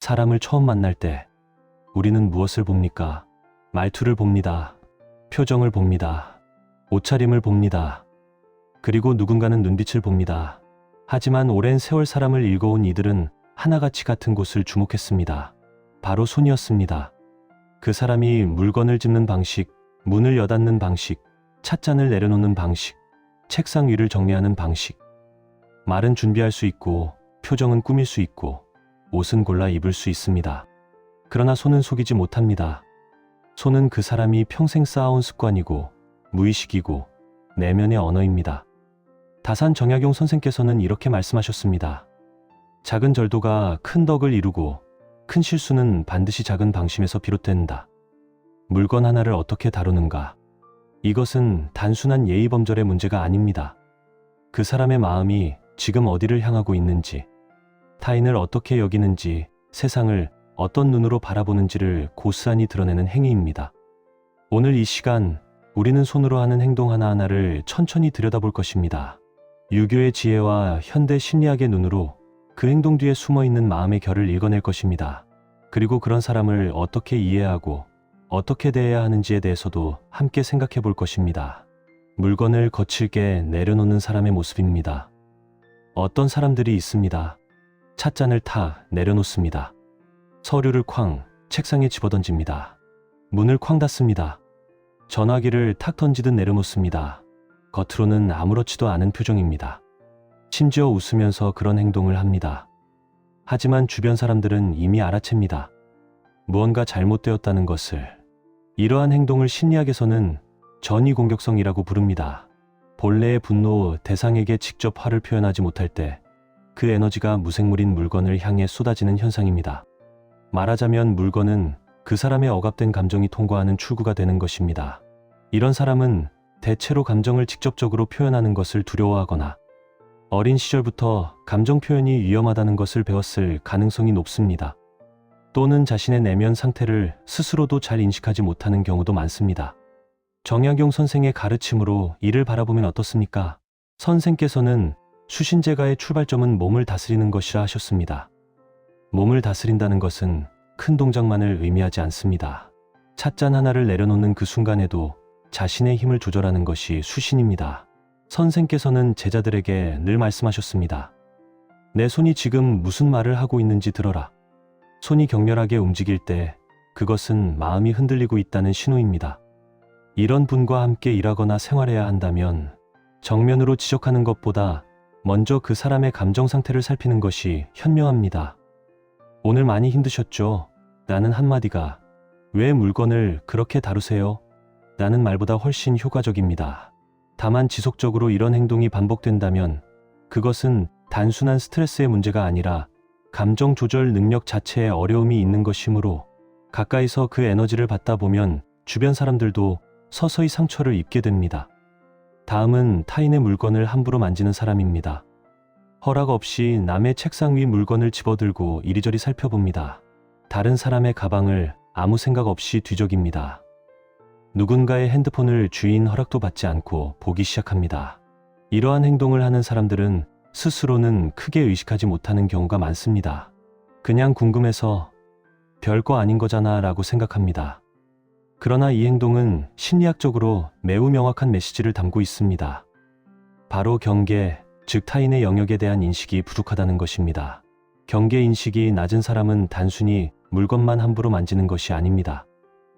사람을 처음 만날 때 우리는 무엇을 봅니까? 말투를 봅니다. 표정을 봅니다. 옷차림을 봅니다. 그리고 누군가는 눈빛을 봅니다. 하지만 오랜 세월 사람을 읽어온 이들은 하나같이 같은 곳을 주목했습니다. 바로 손이었습니다. 그 사람이 물건을 짚는 방식, 문을 여닫는 방식, 찻잔을 내려놓는 방식, 책상 위를 정리하는 방식. 말은 준비할 수 있고, 표정은 꾸밀 수 있고, 옷은 골라 입을 수 있습니다. 그러나 손은 속이지 못합니다. 손은 그 사람이 평생 쌓아온 습관이고, 무의식이고, 내면의 언어입니다. 다산 정약용 선생께서는 이렇게 말씀하셨습니다. 작은 절도가 큰 덕을 이루고 큰 실수는 반드시 작은 방심에서 비롯된다. 물건 하나를 어떻게 다루는가? 이것은 단순한 예의범절의 문제가 아닙니다. 그 사람의 마음이 지금 어디를 향하고 있는지, 타인을 어떻게 여기는지, 세상을 어떤 눈으로 바라보는지를 고스란히 드러내는 행위입니다. 오늘 이 시간 우리는 손으로 하는 행동 하나하나를 천천히 들여다볼 것입니다. 유교의 지혜와 현대 심리학의 눈으로 그 행동 뒤에 숨어있는 마음의 결을 읽어낼 것입니다. 그리고 그런 사람을 어떻게 이해하고 어떻게 대해야 하는지에 대해서도 함께 생각해 볼 것입니다. 물건을 거칠게 내려놓는 사람의 모습입니다. 어떤 사람들이 있습니다. 찻잔을 탁 내려놓습니다. 서류를 쾅 책상에 집어던집니다. 문을 쾅 닫습니다. 전화기를 탁 던지듯 내려놓습니다. 겉으로는 아무렇지도 않은 표정입니다. 심지어 웃으면서 그런 행동을 합니다. 하지만 주변 사람들은 이미 알아챕니다. 무언가 잘못되었다는 것을. 이러한 행동을 심리학에서는 전이 공격성이라고 부릅니다. 본래의 분노 대상에게 직접 화를 표현하지 못할 때 그 에너지가 무생물인 물건을 향해 쏟아지는 현상입니다. 말하자면 물건은 그 사람의 억압된 감정이 통과하는 출구가 되는 것입니다. 이런 사람은 대체로 감정을 직접적으로 표현하는 것을 두려워하거나 어린 시절부터 감정 표현이 위험하다는 것을 배웠을 가능성이 높습니다. 또는 자신의 내면 상태를 스스로도 잘 인식하지 못하는 경우도 많습니다. 정약용 선생의 가르침으로 이를 바라보면 어떻습니까? 선생께서는 수신제가의 출발점은 몸을 다스리는 것이라 하셨습니다. 몸을 다스린다는 것은 큰 동작만을 의미하지 않습니다. 찻잔 하나를 내려놓는 그 순간에도 자신의 힘을 조절하는 것이 수신입니다. 선생께서는 제자들에게 늘 말씀하셨습니다. 내 손이 지금 무슨 말을 하고 있는지 들어라. 손이 격렬하게 움직일 때 그것은 마음이 흔들리고 있다는 신호입니다. 이런 분과 함께 일하거나 생활해야 한다면 정면으로 지적하는 것보다 먼저 그 사람의 감정 상태를 살피는 것이 현명합니다. 오늘 많이 힘드셨죠? 라는 한마디가 왜 물건을 그렇게 다루세요? 라는 말보다 훨씬 효과적입니다. 다만 지속적으로 이런 행동이 반복된다면 그것은 단순한 스트레스의 문제가 아니라 감정 조절 능력 자체에 어려움이 있는 것이므로 가까이서 그 에너지를 받다 보면 주변 사람들도 서서히 상처를 입게 됩니다. 다음은 타인의 물건을 함부로 만지는 사람입니다. 허락 없이 남의 책상 위 물건을 집어들고 이리저리 살펴봅니다. 다른 사람의 가방을 아무 생각 없이 뒤적입니다. 누군가의 핸드폰을 주인 허락도 받지 않고 보기 시작합니다. 이러한 행동을 하는 사람들은 스스로는 크게 의식하지 못하는 경우가 많습니다. 그냥 궁금해서 별거 아닌 거잖아 라고 생각합니다. 그러나 이 행동은 심리학적으로 매우 명확한 메시지를 담고 있습니다. 바로 경계, 즉 타인의 영역에 대한 인식이 부족하다는 것입니다. 경계 인식이 낮은 사람은 단순히 물건만 함부로 만지는 것이 아닙니다.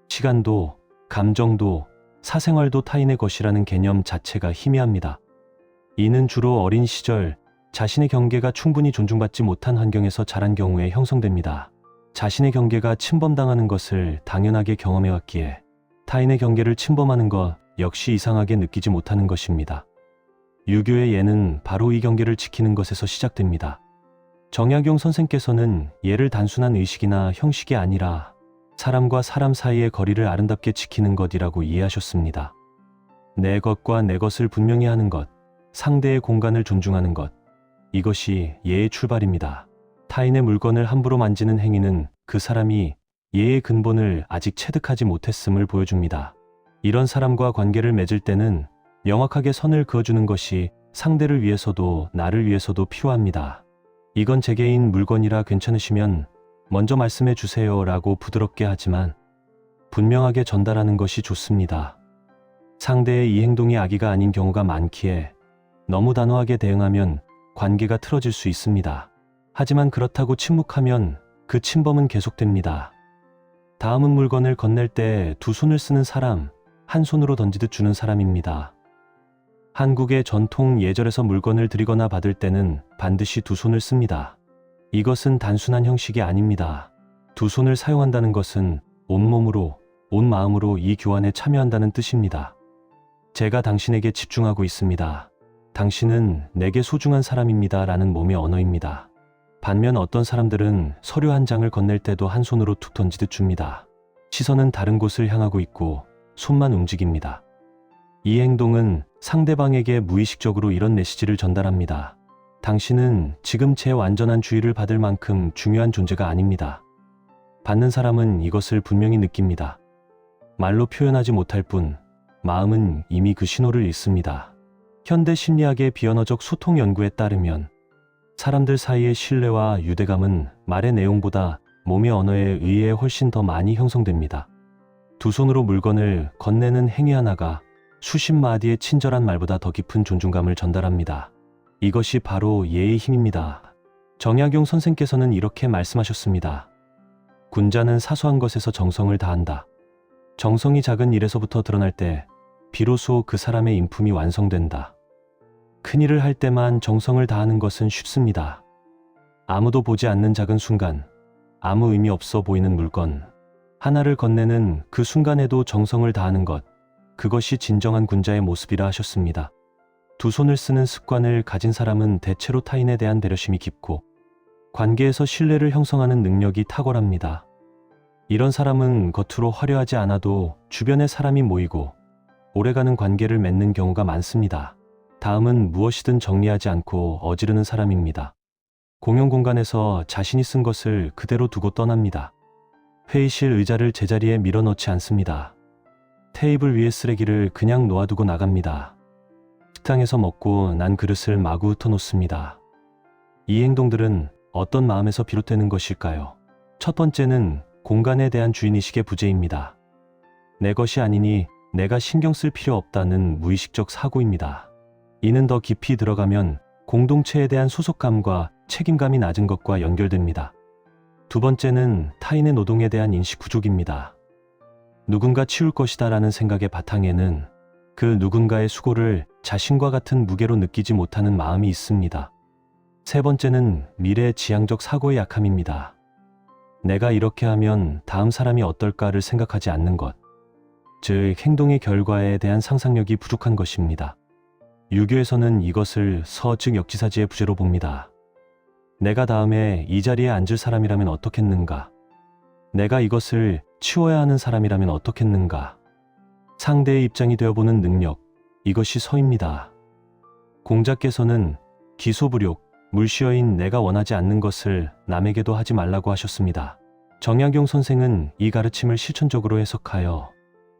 시간도, 감정도, 사생활도 타인의 것이라는 개념 자체가 희미합니다. 이는 주로 어린 시절 자신의 경계가 충분히 존중받지 못한 환경에서 자란 경우에 형성됩니다. 자신의 경계가 침범당하는 것을 당연하게 경험해왔기에 타인의 경계를 침범하는 것 역시 이상하게 느끼지 못하는 것입니다. 유교의 예는 바로 이 경계를 지키는 것에서 시작됩니다. 정약용 선생께서는 예를 단순한 의식이나 형식이 아니라 사람과 사람 사이의 거리를 아름답게 지키는 것이라고 이해하셨습니다. 내 것과 내 것을 분명히 하는 것, 상대의 공간을 존중하는 것, 이것이 예의 출발입니다. 타인의 물건을 함부로 만지는 행위는 그 사람이 예의 근본을 아직 체득하지 못했음을 보여줍니다. 이런 사람과 관계를 맺을 때는 명확하게 선을 그어주는 것이 상대를 위해서도 나를 위해서도 필요합니다. 이건 제 개인 물건이라 괜찮으시면 먼저 말씀해 주세요 라고 부드럽게 하지만 분명하게 전달하는 것이 좋습니다. 상대의 이 행동이 악의가 아닌 경우가 많기에 너무 단호하게 대응하면 관계가 틀어질 수 있습니다. 하지만 그렇다고 침묵하면 그 침범은 계속됩니다. 다음은 물건을 건넬 때 두 손을 쓰는 사람, 한 손으로 던지듯 주는 사람입니다. 한국의 전통 예절에서 물건을 드리거나 받을 때는 반드시 두 손을 씁니다. 이것은 단순한 형식이 아닙니다. 두 손을 사용한다는 것은 온몸으로, 온 마음으로 이 교환에 참여한다는 뜻입니다. 제가 당신에게 집중하고 있습니다. 당신은 내게 소중한 사람입니다 라는 몸의 언어입니다. 반면 어떤 사람들은 서류 한 장을 건넬 때도 한 손으로 툭 던지듯 줍니다. 시선은 다른 곳을 향하고 있고 손만 움직입니다. 이 행동은 상대방에게 무의식적으로 이런 메시지를 전달합니다. 당신은 지금 제 완전한 주의를 받을 만큼 중요한 존재가 아닙니다. 받는 사람은 이것을 분명히 느낍니다. 말로 표현하지 못할 뿐 마음은 이미 그 신호를 읽습니다. 현대 심리학의 비언어적 소통 연구에 따르면 사람들 사이의 신뢰와 유대감은 말의 내용보다 몸의 언어에 의해 훨씬 더 많이 형성됩니다. 두 손으로 물건을 건네는 행위 하나가 수십 마디의 친절한 말보다 더 깊은 존중감을 전달합니다. 이것이 바로 예의 힘입니다. 정약용 선생께서는 이렇게 말씀하셨습니다. 군자는 사소한 것에서 정성을 다한다. 정성이 작은 일에서부터 드러날 때 비로소 그 사람의 인품이 완성된다. 큰일을 할 때만 정성을 다하는 것은 쉽습니다. 아무도 보지 않는 작은 순간, 아무 의미 없어 보이는 물건 하나를 건네는 그 순간에도 정성을 다하는 것, 그것이 진정한 군자의 모습이라 하셨습니다. 두 손을 쓰는 습관을 가진 사람은 대체로 타인에 대한 배려심이 깊고 관계에서 신뢰를 형성하는 능력이 탁월합니다. 이런 사람은 겉으로 화려하지 않아도 주변에 사람이 모이고 오래가는 관계를 맺는 경우가 많습니다. 다음은 무엇이든 정리하지 않고 어지르는 사람입니다. 공용 공간에서 자신이 쓴 것을 그대로 두고 떠납니다. 회의실 의자를 제자리에 밀어넣지 않습니다. 테이블 위에 쓰레기를 그냥 놓아두고 나갑니다. 식당에서 먹고 난 그릇을 마구 흩어놓습니다. 이 행동들은 어떤 마음에서 비롯되는 것일까요? 첫 번째는 공간에 대한 주인의식의 부재입니다. 내 것이 아니니 내가 신경 쓸 필요 없다는 무의식적 사고입니다. 이는 더 깊이 들어가면 공동체에 대한 소속감과 책임감이 낮은 것과 연결됩니다. 두 번째는 타인의 노동에 대한 인식 부족입니다. 누군가 치울 것이다 라는 생각의 바탕에는 그 누군가의 수고를 자신과 같은 무게로 느끼지 못하는 마음이 있습니다. 세 번째는 미래 지향적 사고의 약함입니다. 내가 이렇게 하면 다음 사람이 어떨까를 생각하지 않는 것, 즉 행동의 결과에 대한 상상력이 부족한 것입니다. 유교에서는 이것을 서 즉 역지사지의 부재로 봅니다. 내가 다음에 이 자리에 앉을 사람이라면 어떻겠는가? 내가 이것을 치워야 하는 사람이라면 어떻겠는가? 상대의 입장이 되어보는 능력, 이것이 서입니다. 공자께서는 기소불욕, 물시어인 내가 원하지 않는 것을 남에게도 하지 말라고 하셨습니다. 정약용 선생은 이 가르침을 실천적으로 해석하여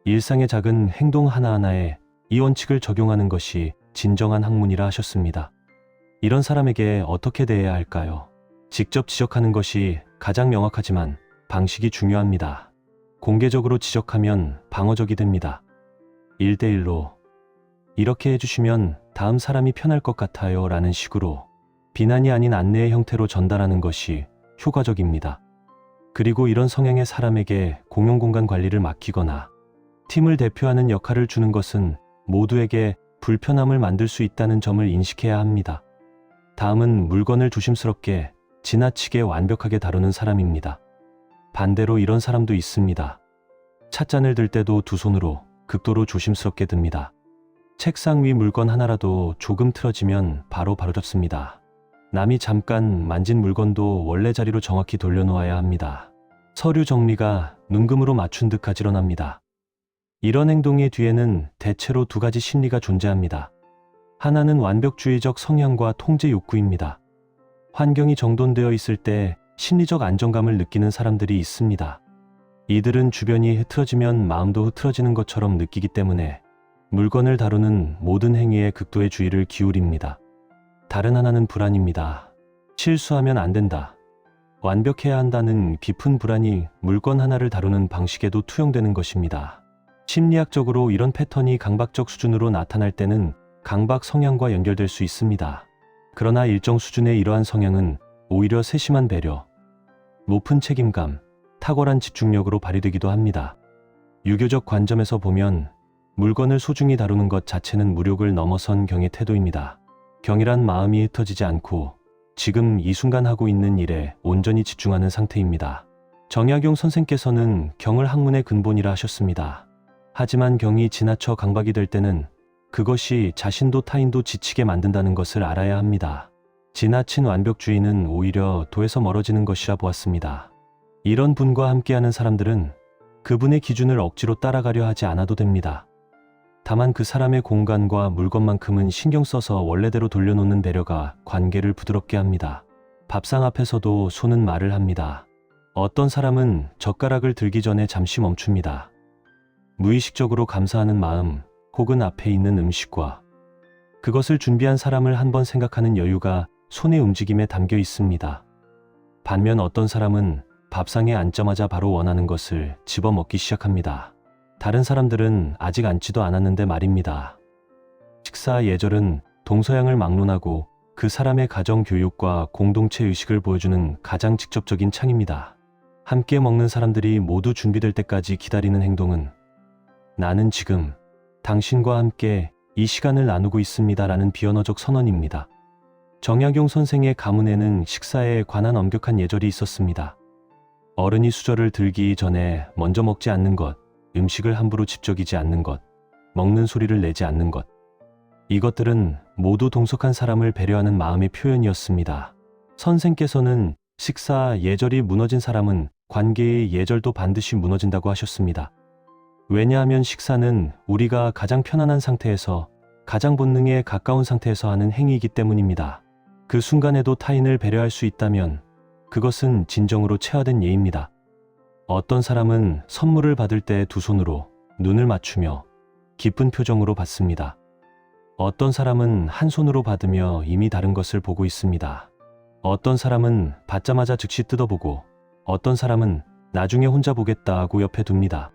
일상의 작은 행동 하나하나에 이 원칙을 적용하는 것이 진정한 학문이라 하셨습니다. 이런 사람에게 어떻게 대해야 할까요? 직접 지적하는 것이 가장 명확하지만 방식이 중요합니다. 공개적으로 지적하면 방어적이 됩니다. 1대1로 이렇게 해주시면 다음 사람이 편할 것 같아요 라는 식으로 비난이 아닌 안내의 형태로 전달하는 것이 효과적입니다. 그리고 이런 성향의 사람에게 공용공간 관리를 맡기거나 팀을 대표하는 역할을 주는 것은 모두에게 불편함을 만들 수 있다는 점을 인식해야 합니다. 다음은 물건을 조심스럽게 지나치게 완벽하게 다루는 사람입니다. 반대로 이런 사람도 있습니다. 찻잔을 들 때도 두 손으로 극도로 조심스럽게 듭니다. 책상 위 물건 하나라도 조금 틀어지면 바로 바로잡습니다. 남이 잠깐 만진 물건도 원래 자리로 정확히 돌려놓아야 합니다. 서류 정리가 눈금으로 맞춘 듯 가지런합니다. 이런 행동의 뒤에는 대체로 두 가지 심리가 존재합니다. 하나는 완벽주의적 성향과 통제 욕구입니다. 환경이 정돈되어 있을 때 심리적 안정감을 느끼는 사람들이 있습니다. 이들은 주변이 흐트러지면 마음도 흐트러지는 것처럼 느끼기 때문에 물건을 다루는 모든 행위에 극도의 주의를 기울입니다. 다른 하나는 불안입니다. 실수하면 안 된다. 완벽해야 한다는 깊은 불안이 물건 하나를 다루는 방식에도 투영되는 것입니다. 심리학적으로 이런 패턴이 강박적 수준으로 나타날 때는 강박 성향과 연결될 수 있습니다. 그러나 일정 수준의 이러한 성향은 오히려 세심한 배려, 높은 책임감, 탁월한 집중력으로 발휘되기도 합니다. 유교적 관점에서 보면 물건을 소중히 다루는 것 자체는 무력을 넘어선 경의 태도입니다. 경이란 마음이 흩어지지 않고 지금 이 순간 하고 있는 일에 온전히 집중하는 상태입니다. 정약용 선생께서는 경을 학문의 근본이라 하셨습니다. 하지만 경이 지나쳐 강박이 될 때는 그것이 자신도 타인도 지치게 만든다는 것을 알아야 합니다. 지나친 완벽주의는 오히려 도에서 멀어지는 것이라 보았습니다. 이런 분과 함께하는 사람들은 그분의 기준을 억지로 따라가려 하지 않아도 됩니다. 다만 그 사람의 공간과 물건만큼은 신경 써서 원래대로 돌려놓는 배려가 관계를 부드럽게 합니다. 밥상 앞에서도 손은 말을 합니다. 어떤 사람은 젓가락을 들기 전에 잠시 멈춥니다. 무의식적으로 감사하는 마음 혹은 앞에 있는 음식과 그것을 준비한 사람을 한번 생각하는 여유가 손의 움직임에 담겨 있습니다. 반면 어떤 사람은 밥상에 앉자마자 바로 원하는 것을 집어먹기 시작합니다. 다른 사람들은 아직 앉지도 않았는데 말입니다. 식사 예절은 동서양을 막론하고 그 사람의 가정 교육과 공동체 의식을 보여주는 가장 직접적인 창입니다. 함께 먹는 사람들이 모두 준비될 때까지 기다리는 행동은 나는 지금 당신과 함께 이 시간을 나누고 있습니다라는 비언어적 선언입니다. 정약용 선생의 가문에는 식사에 관한 엄격한 예절이 있었습니다. 어른이 수저를 들기 전에 먼저 먹지 않는 것, 음식을 함부로 집적이지 않는 것, 먹는 소리를 내지 않는 것. 이것들은 모두 동석한 사람을 배려하는 마음의 표현이었습니다. 선생께서는 식사 예절이 무너진 사람은 관계의 예절도 반드시 무너진다고 하셨습니다. 왜냐하면 식사는 우리가 가장 편안한 상태에서 가장 본능에 가까운 상태에서 하는 행위이기 때문입니다. 그 순간에도 타인을 배려할 수 있다면 그것은 진정으로 체화된 예입니다. 어떤 사람은 선물을 받을 때 두 손으로 눈을 맞추며 기쁜 표정으로 받습니다. 어떤 사람은 한 손으로 받으며 이미 다른 것을 보고 있습니다. 어떤 사람은 받자마자 즉시 뜯어보고 어떤 사람은 나중에 혼자 보겠다 하고 옆에 둡니다.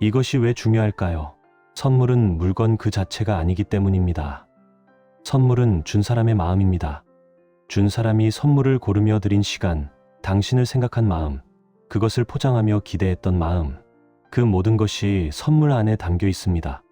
이것이 왜 중요할까요? 선물은 물건 그 자체가 아니기 때문입니다. 선물은 준 사람의 마음입니다. 준 사람이 선물을 고르며 드린 시간, 당신을 생각한 마음, 그것을 포장하며 기대했던 마음, 그 모든 것이 선물 안에 담겨 있습니다.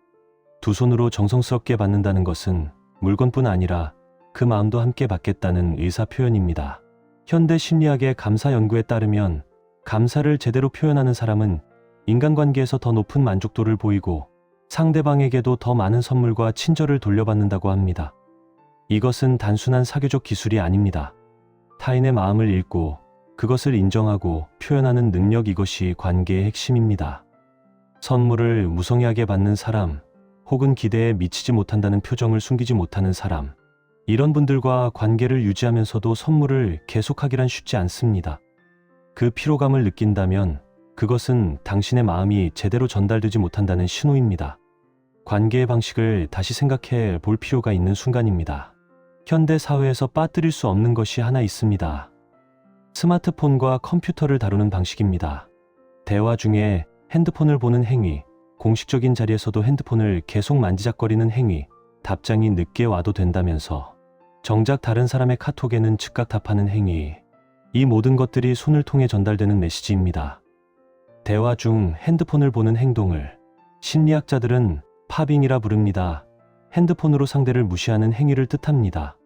두 손으로 정성스럽게 받는다는 것은 물건뿐 아니라 그 마음도 함께 받겠다는 의사 표현입니다. 현대 심리학의 감사 연구에 따르면 감사를 제대로 표현하는 사람은 인간관계에서 더 높은 만족도를 보이고 상대방에게도 더 많은 선물과 친절을 돌려받는다고 합니다. 이것은 단순한 사교적 기술이 아닙니다. 타인의 마음을 읽고 그것을 인정하고 표현하는 능력, 이것이 관계의 핵심입니다. 선물을 무성의하게 받는 사람, 혹은 기대에 미치지 못한다는 표정을 숨기지 못하는 사람, 이런 분들과 관계를 유지하면서도 선물을 계속하기란 쉽지 않습니다. 그 피로감을 느낀다면 그것은 당신의 마음이 제대로 전달되지 못한다는 신호입니다. 관계의 방식을 다시 생각해 볼 필요가 있는 순간입니다. 현대 사회에서 빠뜨릴 수 없는 것이 하나 있습니다. 스마트폰과 컴퓨터를 다루는 방식입니다. 대화 중에 핸드폰을 보는 행위, 공식적인 자리에서도 핸드폰을 계속 만지작거리는 행위, 답장이 늦게 와도 된다면서 정작 다른 사람의 카톡에는 즉각 답하는 행위, 이 모든 것들이 손을 통해 전달되는 메시지입니다. 대화 중 핸드폰을 보는 행동을 심리학자들은 파빙이라 부릅니다. 핸드폰으로 상대를 무시하는 행위를 뜻합니다.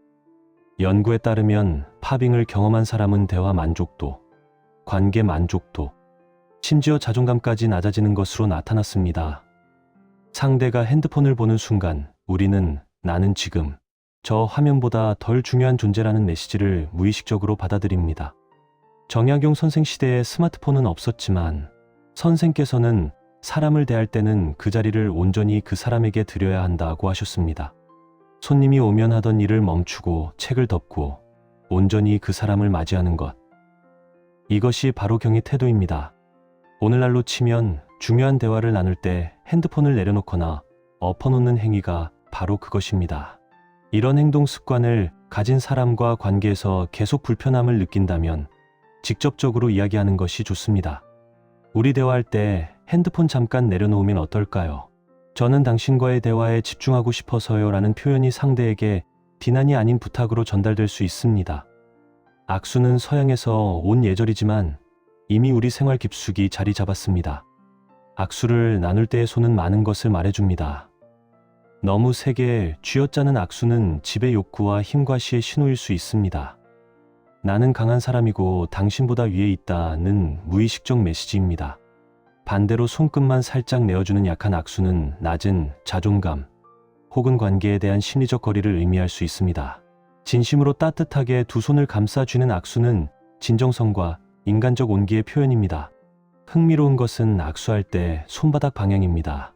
연구에 따르면 파빙을 경험한 사람은 대화 만족도, 관계 만족도, 심지어 자존감까지 낮아지는 것으로 나타났습니다. 상대가 핸드폰을 보는 순간 우리는 나는 지금 저 화면보다 덜 중요한 존재라는 메시지를 무의식적으로 받아들입니다. 정약용 선생 시대에 스마트폰은 없었지만 선생께서는 사람을 대할 때는 그 자리를 온전히 그 사람에게 드려야 한다고 하셨습니다. 손님이 오면 하던 일을 멈추고 책을 덮고 온전히 그 사람을 맞이하는 것. 이것이 바로 경의 태도입니다. 오늘날로 치면 중요한 대화를 나눌 때 핸드폰을 내려놓거나 엎어놓는 행위가 바로 그것입니다. 이런 행동 습관을 가진 사람과 관계에서 계속 불편함을 느낀다면 직접적으로 이야기하는 것이 좋습니다. 우리 대화할 때 핸드폰 잠깐 내려놓으면 어떨까요? 저는 당신과의 대화에 집중하고 싶어서요 라는 표현이 상대에게 비난이 아닌 부탁으로 전달될 수 있습니다. 악수는 서양에서 온 예절이지만 이미 우리 생활 깊숙이 자리 잡았습니다. 악수를 나눌 때의 손은 많은 것을 말해줍니다. 너무 세게 쥐어짜는 악수는 지배 욕구와 힘과 시의 신호일 수 있습니다. 나는 강한 사람이고 당신보다 위에 있다는 무의식적 메시지입니다. 반대로 손끝만 살짝 내어주는 약한 악수는 낮은 자존감 혹은 관계에 대한 심리적 거리를 의미할 수 있습니다. 진심으로 따뜻하게 두 손을 감싸 쥐는 악수는 진정성과 인간적 온기의 표현입니다. 흥미로운 것은 악수할 때 손바닥 방향입니다.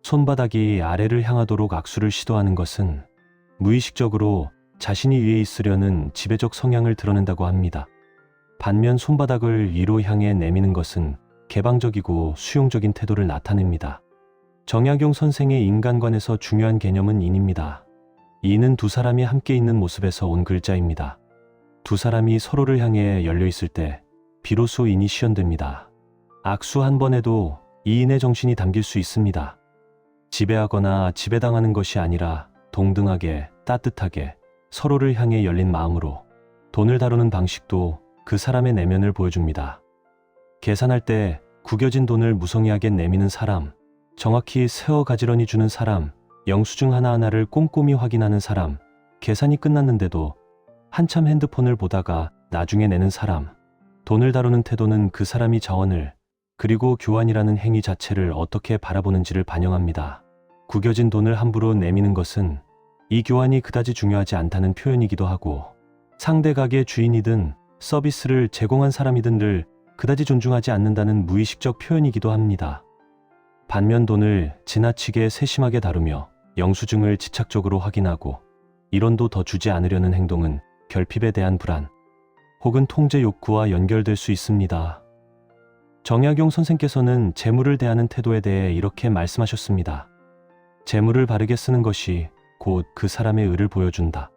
손바닥이 아래를 향하도록 악수를 시도하는 것은 무의식적으로 자신이 위에 있으려는 지배적 성향을 드러낸다고 합니다. 반면 손바닥을 위로 향해 내미는 것은 개방적이고 수용적인 태도를 나타냅니다. 정약용 선생의 인간관에서 중요한 개념은 인입니다. 인은 두 사람이 함께 있는 모습에서 온 글자입니다. 두 사람이 서로를 향해 열려 있을 때 비로소 인이 시연됩니다. 악수 한 번에도 이인의 정신이 담길 수 있습니다. 지배하거나 지배당하는 것이 아니라 동등하게 따뜻하게 서로를 향해 열린 마음으로. 돈을 다루는 방식도 그 사람의 내면을 보여줍니다. 계산할 때 구겨진 돈을 무성의하게 내미는 사람, 정확히 세어 가지런히 주는 사람, 영수증 하나하나를 꼼꼼히 확인하는 사람, 계산이 끝났는데도 한참 핸드폰을 보다가 나중에 내는 사람. 돈을 다루는 태도는 그 사람이 자원을 그리고 교환이라는 행위 자체를 어떻게 바라보는지를 반영합니다. 구겨진 돈을 함부로 내미는 것은 이 교환이 그다지 중요하지 않다는 표현이기도 하고, 상대 가게 주인이든 서비스를 제공한 사람이든를 그다지 존중하지 않는다는 무의식적 표현이기도 합니다. 반면 돈을 지나치게 세심하게 다루며 영수증을 집착적으로 확인하고 일원도 더 주지 않으려는 행동은 결핍에 대한 불안 혹은 통제 욕구와 연결될 수 있습니다. 정약용 선생께서는 재물을 대하는 태도에 대해 이렇게 말씀하셨습니다. 재물을 바르게 쓰는 것이 곧 그 사람의 의를 보여준다.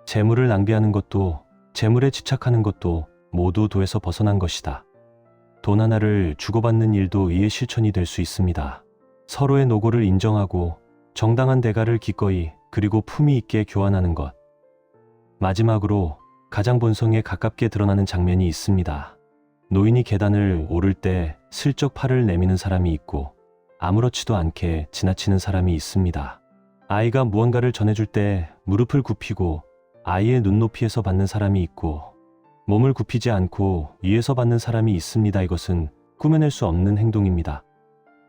재물을 낭비하는 것도 재물에 집착하는 것도 모두 도에서 벗어난 것이다. 돈 하나를 주고받는 일도 의의 실천이 될 수 있습니다. 서로의 노고를 인정하고 정당한 대가를 기꺼이 그리고 품위 있게 교환하는 것. 마지막으로 가장 본성에 가깝게 드러나는 장면이 있습니다. 노인이 계단을 오를 때 슬쩍 팔을 내미는 사람이 있고 아무렇지도 않게 지나치는 사람이 있습니다. 아이가 무언가를 전해줄 때 무릎을 굽히고 아이의 눈높이에서 받는 사람이 있고 몸을 굽히지 않고 위에서 받는 사람이 있습니다. 이것은 꾸며낼 수 없는 행동입니다.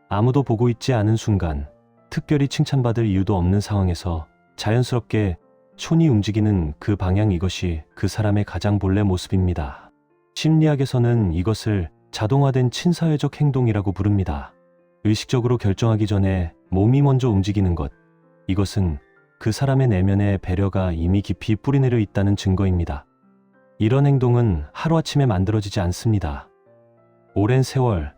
아무도 보고 있지 않은 순간, 특별히 칭찬받을 이유도 없는 상황에서 자연스럽게 손이 움직이는 그 방향, 이것이 그 사람의 가장 본래 모습입니다. 심리학에서는 이것을 자동화된 친사회적 행동이라고 부릅니다. 의식적으로 결정하기 전에 몸이 먼저 움직이는 것. 이것은 그 사람의 내면에 배려가 이미 깊이 뿌리내려 있다는 증거입니다. 이런 행동은 하루아침에 만들어지지 않습니다. 오랜 세월,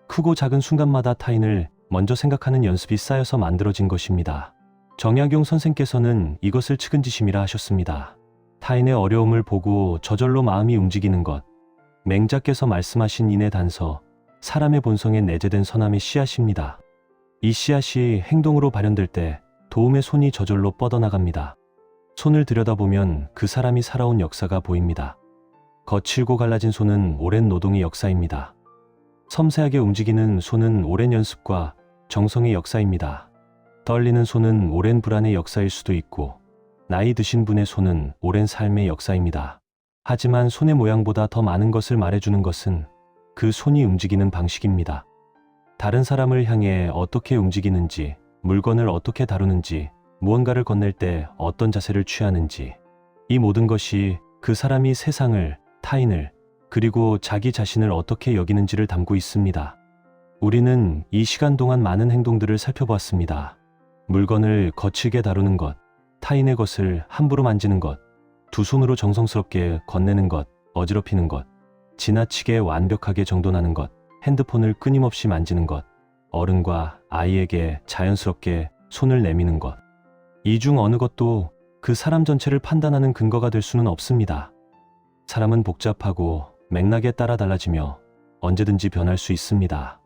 크고 작은 순간마다 타인을 먼저 생각하는 연습이 쌓여서 만들어진 것입니다. 정약용 선생께서는 이것을 측은지심이라 하셨습니다. 타인의 어려움을 보고 저절로 마음이 움직이는 것. 맹자께서 말씀하신 인의 단서, 사람의 본성에 내재된 선함의 씨앗입니다. 이 씨앗이 행동으로 발현될 때 도움의 손이 저절로 뻗어나갑니다. 손을 들여다보면 그 사람이 살아온 역사가 보입니다. 거칠고 갈라진 손은 오랜 노동의 역사입니다. 섬세하게 움직이는 손은 오랜 연습과 정성의 역사입니다. 떨리는 손은 오랜 불안의 역사일 수도 있고, 나이 드신 분의 손은 오랜 삶의 역사입니다. 하지만 손의 모양보다 더 많은 것을 말해주는 것은 그 손이 움직이는 방식입니다. 다른 사람을 향해 어떻게 움직이는지, 물건을 어떻게 다루는지, 무언가를 건넬 때 어떤 자세를 취하는지, 이 모든 것이 그 사람이 세상을, 타인을, 그리고 자기 자신을 어떻게 여기는지를 담고 있습니다. 우리는 이 시간 동안 많은 행동들을 살펴보았습니다. 물건을 거칠게 다루는 것, 타인의 것을 함부로 만지는 것, 두 손으로 정성스럽게 건네는 것, 어지럽히는 것, 지나치게 완벽하게 정돈하는 것, 핸드폰을 끊임없이 만지는 것, 어른과 아이에게 자연스럽게 손을 내미는 것. 이 중 어느 것도 그 사람 전체를 판단하는 근거가 될 수는 없습니다. 사람은 복잡하고 맥락에 따라 달라지며 언제든지 변할 수 있습니다.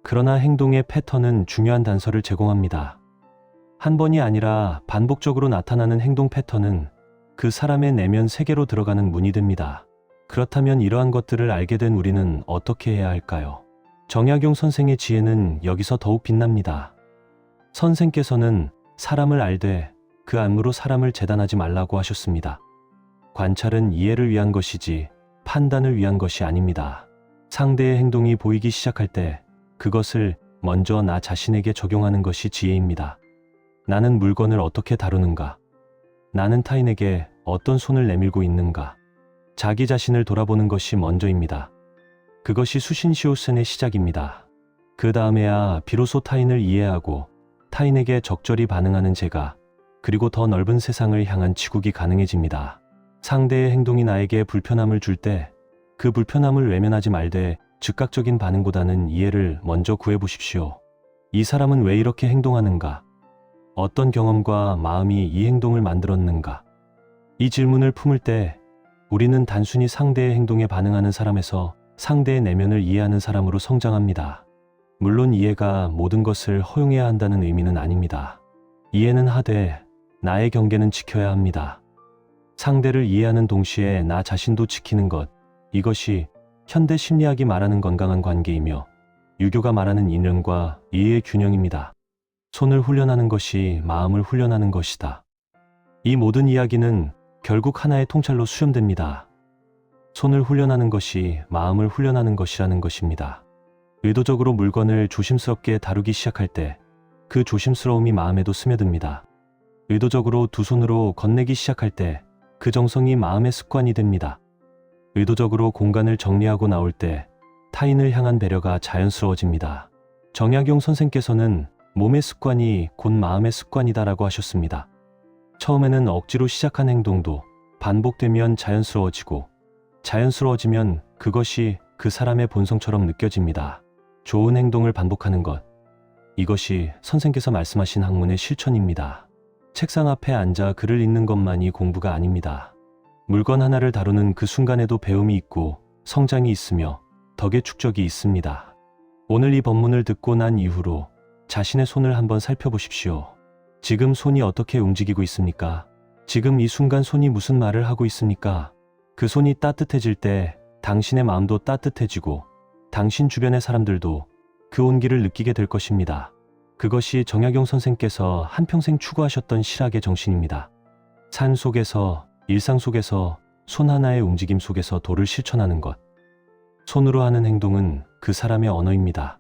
그러나 행동의 패턴은 중요한 단서를 제공합니다. 한 번이 아니라 반복적으로 나타나는 행동 패턴은 그 사람의 내면 세계로 들어가는 문이 됩니다. 그렇다면 이러한 것들을 알게 된 우리는 어떻게 해야 할까요? 정약용 선생의 지혜는 여기서 더욱 빛납니다. 선생께서는 사람을 알되 그 안무로 사람을 재단하지 말라고 하셨습니다. 관찰은 이해를 위한 것이지 판단을 위한 것이 아닙니다. 상대의 행동이 보이기 시작할 때 그것을 먼저 나 자신에게 적용하는 것이 지혜입니다. 나는 물건을 어떻게 다루는가? 나는 타인에게 어떤 손을 내밀고 있는가? 자기 자신을 돌아보는 것이 먼저입니다. 그것이 수신시오센의 시작입니다. 그 다음에야 비로소 타인을 이해하고 타인에게 적절히 반응하는 제가, 그리고 더 넓은 세상을 향한 지국이 가능해집니다. 상대의 행동이 나에게 불편함을 줄 때 그 불편함을 외면하지 말되 즉각적인 반응보다는 이해를 먼저 구해보십시오. 이 사람은 왜 이렇게 행동하는가? 어떤 경험과 마음이 이 행동을 만들었는가? 이 질문을 품을 때 우리는 단순히 상대의 행동에 반응하는 사람에서 상대의 내면을 이해하는 사람으로 성장합니다. 물론 이해가 모든 것을 허용해야 한다는 의미는 아닙니다. 이해는 하되 나의 경계는 지켜야 합니다. 상대를 이해하는 동시에 나 자신도 지키는 것, 이것이 현대 심리학이 말하는 건강한 관계이며 유교가 말하는 인연과 이해의 균형입니다. 손을 훈련하는 것이 마음을 훈련하는 것이다. 이 모든 이야기는 결국 하나의 통찰로 수렴됩니다. 손을 훈련하는 것이 마음을 훈련하는 것이라는 것입니다. 의도적으로 물건을 조심스럽게 다루기 시작할 때 그 조심스러움이 마음에도 스며듭니다. 의도적으로 두 손으로 건네기 시작할 때 그 정성이 마음의 습관이 됩니다. 의도적으로 공간을 정리하고 나올 때 타인을 향한 배려가 자연스러워집니다. 정약용 선생께서는 몸의 습관이 곧 마음의 습관이다라고 하셨습니다. 처음에는 억지로 시작한 행동도 반복되면 자연스러워지고 자연스러워지면 그것이 그 사람의 본성처럼 느껴집니다. 좋은 행동을 반복하는 것, 이것이 선생께서 말씀하신 학문의 실천입니다. 책상 앞에 앉아 글을 읽는 것만이 공부가 아닙니다. 물건 하나를 다루는 그 순간에도 배움이 있고 성장이 있으며 덕의 축적이 있습니다. 오늘 이 법문을 듣고 난 이후로 자신의 손을 한번 살펴보십시오. 지금 손이 어떻게 움직이고 있습니까? 지금 이 순간 손이 무슨 말을 하고 있습니까? 그 손이 따뜻해질 때 당신의 마음도 따뜻해지고 당신 주변의 사람들도 그 온기를 느끼게 될 것입니다. 그것이 정약용 선생께서 한평생 추구하셨던 실학의 정신입니다. 산 속에서, 일상 속에서, 손 하나의 움직임 속에서 도를 실천하는 것. 손으로 하는 행동은 그 사람의 언어입니다.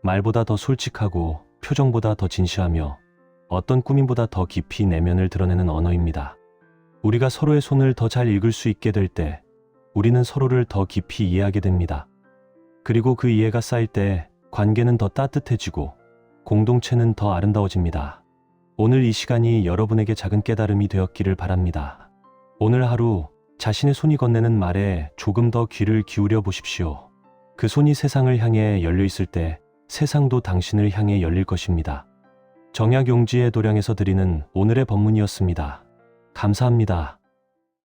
말보다 더 솔직하고 표정보다 더 진실하며 어떤 꾸밈보다 더 깊이 내면을 드러내는 언어입니다. 우리가 서로의 손을 더 잘 읽을 수 있게 될 때 우리는 서로를 더 깊이 이해하게 됩니다. 그리고 그 이해가 쌓일 때 관계는 더 따뜻해지고 공동체는 더 아름다워집니다. 오늘 이 시간이 여러분에게 작은 깨달음이 되었기를 바랍니다. 오늘 하루 자신의 손이 건네는 말에 조금 더 귀를 기울여 보십시오. 그 손이 세상을 향해 열려 있을 때 세상도 당신을 향해 열릴 것입니다. 정약용지의 도량에서 드리는 오늘의 법문이었습니다. 감사합니다.